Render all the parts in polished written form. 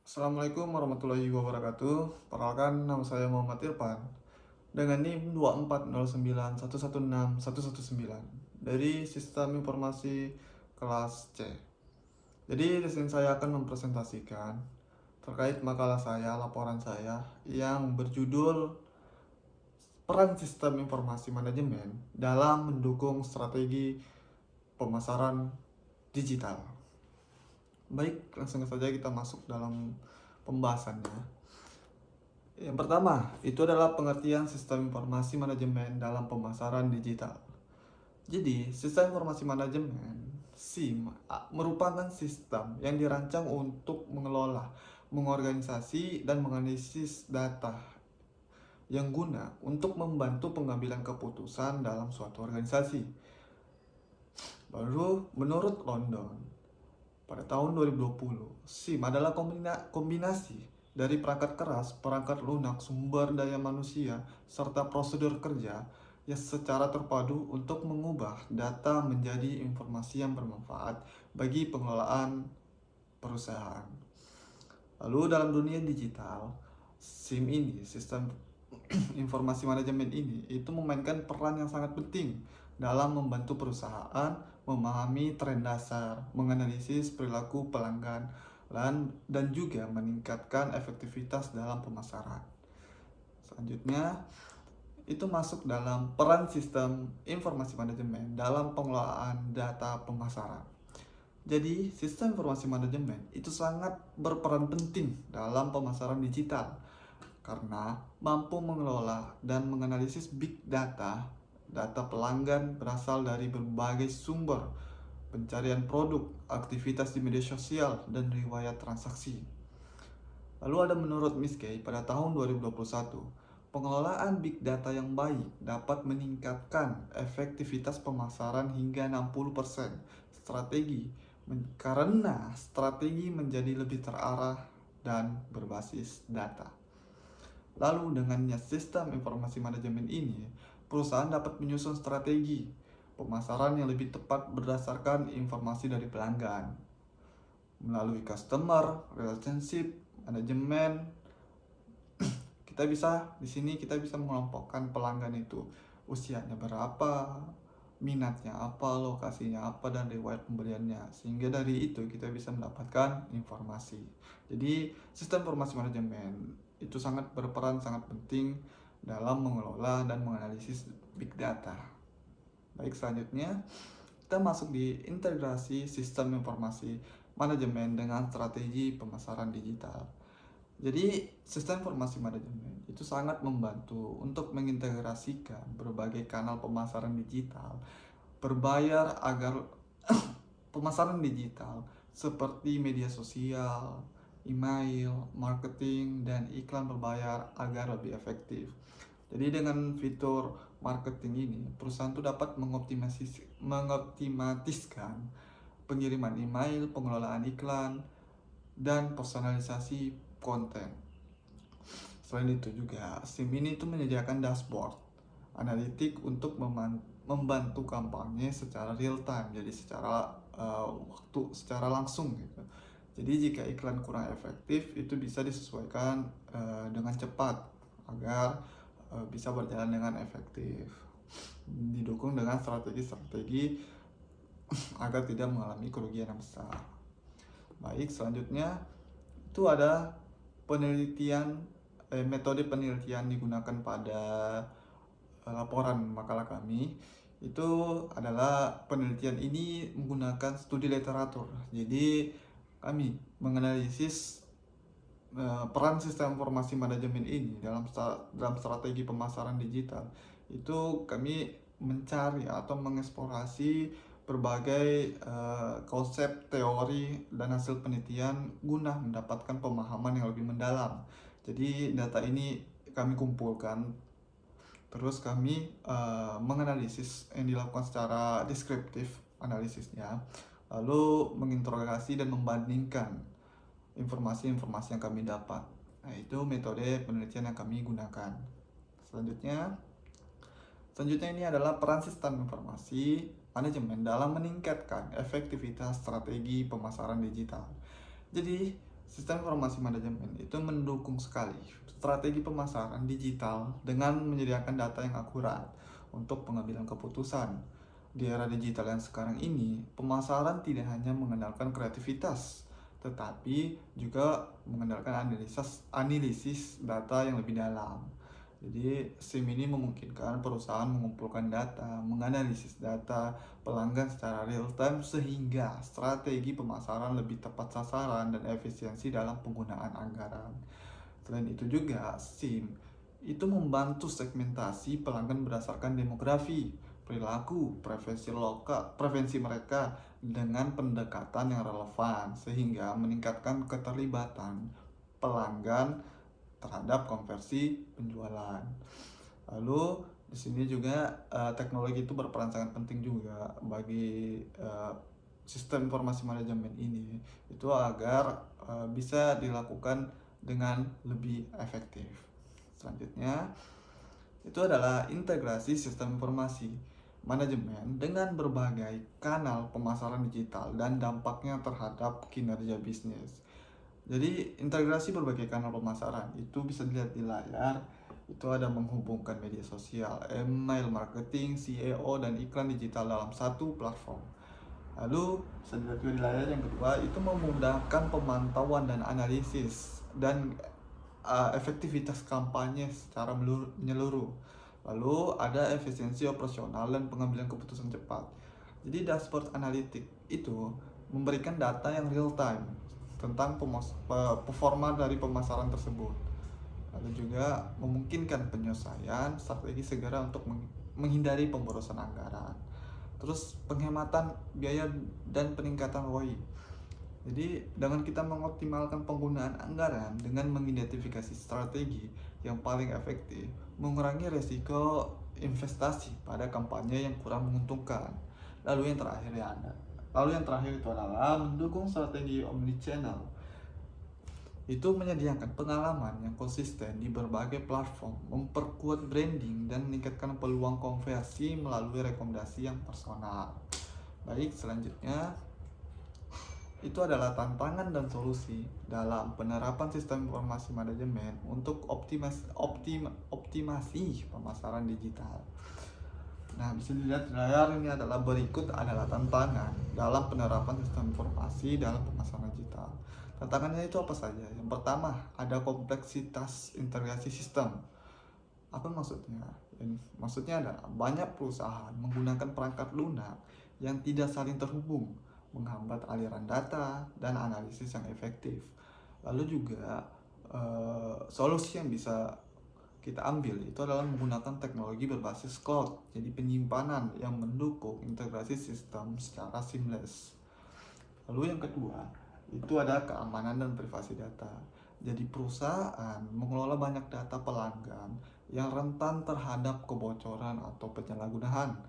Assalamualaikum warahmatullahi wabarakatuh. Perkenalkan, nama saya Muhammad Irfan dengan NIM 2409116119 dari Sistem Informasi kelas C. Jadi di sini saya akan mempresentasikan terkait makalah saya, laporan saya yang berjudul Peran Sistem Informasi Manajemen dalam mendukung strategi pemasaran digital. Baik, langsung saja kita masuk dalam pembahasannya. Yang pertama, itu adalah pengertian sistem informasi manajemen dalam pemasaran digital. Jadi, sistem informasi manajemen SIM merupakan sistem yang dirancang untuk mengelola, mengorganisasi, dan menganalisis data yang guna untuk membantu pengambilan keputusan dalam suatu organisasi. Baru, menurut London, pada tahun 2020, SIM adalah kombinasi dari perangkat keras, perangkat lunak, sumber daya manusia, serta prosedur kerja yang secara terpadu untuk mengubah data menjadi informasi yang bermanfaat bagi pengelolaan perusahaan. Lalu dalam dunia digital, SIM ini, sistem informasi manajemen ini, itu memainkan peran yang sangat penting dalam membantu perusahaan memahami tren dasar, menganalisis perilaku pelanggan, dan juga meningkatkan efektivitas dalam pemasaran. Selanjutnya, itu masuk dalam peran sistem informasi manajemen dalam pengelolaan data pemasaran. Jadi, sistem informasi manajemen itu sangat berperan penting dalam pemasaran digital karena mampu mengelola dan menganalisis big data. Data pelanggan berasal dari berbagai sumber, pencarian produk, aktivitas di media sosial, dan riwayat transaksi. Lalu ada menurut Miss Kay pada tahun 2021, pengelolaan big data yang baik dapat meningkatkan efektivitas pemasaran hingga 60%. Karena strategi menjadi lebih terarah dan berbasis data. Lalu dengannya sistem informasi manajemen ini, perusahaan dapat menyusun strategi pemasaran yang lebih tepat berdasarkan informasi dari pelanggan. Melalui customer relationship manajemen, kita bisa mengelompokkan pelanggan itu usianya berapa, minatnya apa, lokasinya apa, dan riwayat pembeliannya. Sehingga dari itu kita bisa mendapatkan informasi. Jadi sistem informasi manajemen itu sangat berperan sangat penting dalam mengelola dan menganalisis big data. Baik, selanjutnya kita masuk di integrasi sistem informasi manajemen dengan strategi pemasaran digital. Jadi sistem informasi manajemen itu sangat membantu untuk mengintegrasikan berbagai kanal pemasaran digital berbayar agar pemasaran digital seperti media sosial, email, marketing, dan iklan berbayar agar lebih efektif. Jadi dengan fitur marketing ini, perusahaan itu dapat mengoptimatiskan pengiriman email, pengelolaan iklan, dan personalisasi konten. Selain itu juga, SIM ini itu menyediakan dashboard analitik untuk membantu kampanye secara real time, jadi secara waktu, secara langsung gitu. Jadi jika iklan kurang efektif, itu bisa disesuaikan dengan cepat agar bisa berjalan dengan efektif. Didukung dengan strategi-strategi agar tidak mengalami kerugian yang besar. Baik, selanjutnya itu ada metode penelitian digunakan pada laporan makalah kami. Itu adalah penelitian ini menggunakan studi literatur. Jadi kami menganalisis peran sistem informasi manajemen ini dalam strategi pemasaran digital. Itu kami mencari atau mengeksplorasi berbagai konsep, teori, dan hasil penelitian guna mendapatkan pemahaman yang lebih mendalam. Jadi data ini kami kumpulkan, terus kami menganalisis yang dilakukan secara deskriptif analisisnya, lalu menginterogasi dan membandingkan informasi-informasi yang kami dapat. Nah, itu metode penelitian yang kami gunakan. Selanjutnya ini adalah peran sistem informasi manajemen dalam meningkatkan efektivitas strategi pemasaran digital. Jadi Sistem informasi manajemen itu mendukung sekali strategi pemasaran digital dengan menyediakan data yang akurat untuk pengambilan keputusan. Di era digital yang sekarang ini, pemasaran tidak hanya mengandalkan kreativitas, tetapi juga mengandalkan analisis data yang lebih dalam. Jadi, SIM ini memungkinkan perusahaan mengumpulkan data, menganalisis data pelanggan secara real time sehingga strategi pemasaran lebih tepat sasaran dan efisiensi dalam penggunaan anggaran. Selain itu juga, SIM itu membantu segmentasi pelanggan berdasarkan demografi, perilaku, preferensi mereka dengan pendekatan yang relevan sehingga meningkatkan keterlibatan pelanggan terhadap konversi penjualan. Lalu di sini juga teknologi itu berperan sangat penting juga bagi sistem informasi manajemen ini itu agar bisa dilakukan dengan lebih efektif. Selanjutnya itu adalah integrasi sistem informasi manajemen dengan berbagai kanal pemasaran digital dan dampaknya terhadap kinerja bisnis. Jadi integrasi berbagai kanal pemasaran itu bisa dilihat di layar. Itu ada menghubungkan media sosial, email marketing, SEO, dan iklan digital dalam satu platform. Lalu bisa dilihat juga di layar yang kedua itu memudahkan pemantauan dan analisis dan efektivitas kampanye secara menyeluruh. Lalu ada efisiensi operasional dan pengambilan keputusan cepat. Jadi dashboard analitik itu memberikan data yang real time tentang performa dari pemasaran tersebut. Lalu juga memungkinkan penyelesaian strategi segera untuk menghindari pemborosan anggaran. Terus penghematan biaya dan peningkatan ROI. Jadi dengan kita mengoptimalkan penggunaan anggaran dengan mengidentifikasi strategi yang paling efektif, mengurangi resiko investasi pada kampanye yang kurang menguntungkan. Lalu yang terakhir itu adalah mendukung strategi omnichannel. Itu menyediakan pengalaman yang konsisten di berbagai platform, memperkuat branding dan meningkatkan peluang konversi melalui rekomendasi yang personal. Baik, selanjutnya itu adalah tantangan dan solusi dalam penerapan sistem informasi manajemen untuk optimasi pemasaran digital. Nah, bisa dilihat di layar ini adalah berikut adalah tantangan dalam penerapan sistem informasi dalam pemasaran digital. Tantangannya itu apa saja? Yang pertama, ada kompleksitas integrasi sistem. Apa maksudnya? Maksudnya adalah banyak perusahaan menggunakan perangkat lunak yang tidak saling terhubung, menghambat aliran data dan analisis yang efektif. Lalu juga solusi yang bisa kita ambil itu adalah menggunakan teknologi berbasis cloud, jadi penyimpanan yang mendukung integrasi sistem secara seamless. Lalu yang kedua, itu ada keamanan dan privasi data. Jadi perusahaan mengelola banyak data pelanggan yang rentan terhadap kebocoran atau penyalahgunaan.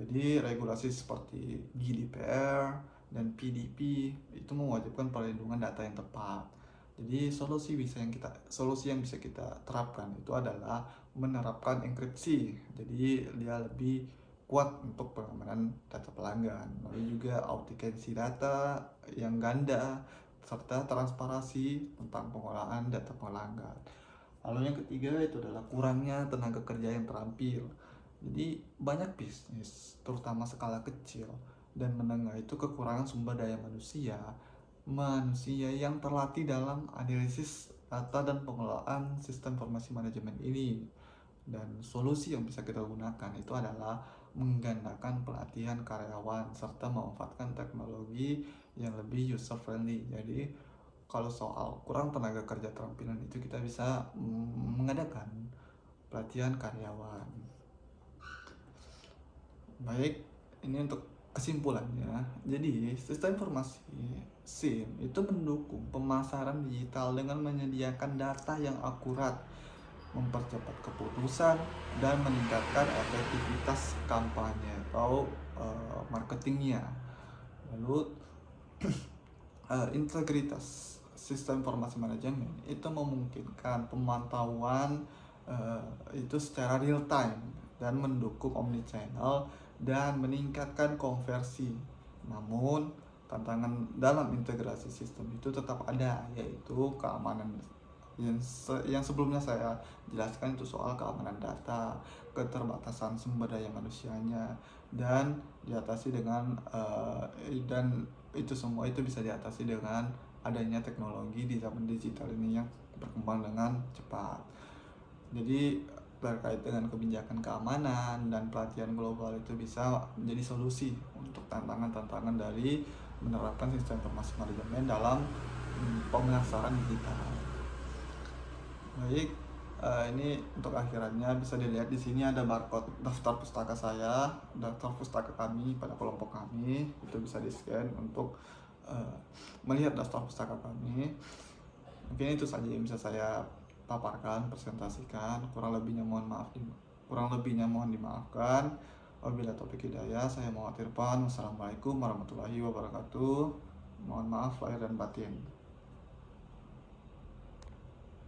Jadi regulasi seperti GDPR dan PDP itu mewajibkan perlindungan data yang tepat. Jadi solusi yang bisa kita terapkan itu adalah menerapkan enkripsi. Jadi dia lebih kuat untuk pengamanan data pelanggan. Lalu juga autentikasi data yang ganda serta transparansi tentang pengolahan data pelanggan. Lalu yang ketiga itu adalah kurangnya tenaga kerja yang terampil. Jadi banyak bisnis, terutama skala kecil dan menengah itu kekurangan sumber daya manusia yang terlatih dalam analisis data dan pengelolaan sistem informasi manajemen ini. Dan solusi yang bisa kita gunakan itu adalah menggandakan pelatihan karyawan serta memanfaatkan teknologi yang lebih user friendly. Jadi kalau soal kurang tenaga kerja terampilan itu kita bisa mengadakan pelatihan karyawan. Baik, ini untuk kesimpulannya. Jadi, sistem informasi SIM itu mendukung pemasaran digital dengan menyediakan data yang akurat, mempercepat keputusan, dan meningkatkan efektivitas kampanye atau marketingnya. Lalu, integritas sistem informasi manajemen itu memungkinkan pemantauan itu secara real time dan mendukung omnichannel dan meningkatkan konversi. Namun Tantangan dalam integrasi sistem itu tetap ada, yaitu keamanan yang sebelumnya saya jelaskan, itu soal keamanan data, keterbatasan sumber daya manusianya, dan diatasi dengan dan itu semua itu bisa diatasi dengan adanya teknologi di zaman digital ini yang berkembang dengan cepat. Jadi terkait dengan kebijakan keamanan dan pelatihan global itu bisa menjadi solusi untuk tantangan-tantangan dari menerapkan sistem informasi manajemen dalam pemasaran digital. Baik, ini untuk akhirannya bisa dilihat di sini ada barcode daftar pustaka saya, daftar pustaka kami pada kelompok kami, itu bisa di-scan untuk melihat daftar pustaka kami. Mungkin itu saja yang bisa saya paparkan, presentasikan. Kurang lebihnya mohon dimaafkan. Wabillahi taufiq hidayah. Saya Muhammad Irfan. Wassalamualaikum warahmatullahi wabarakatuh. Mohon maaf lahir dan batin.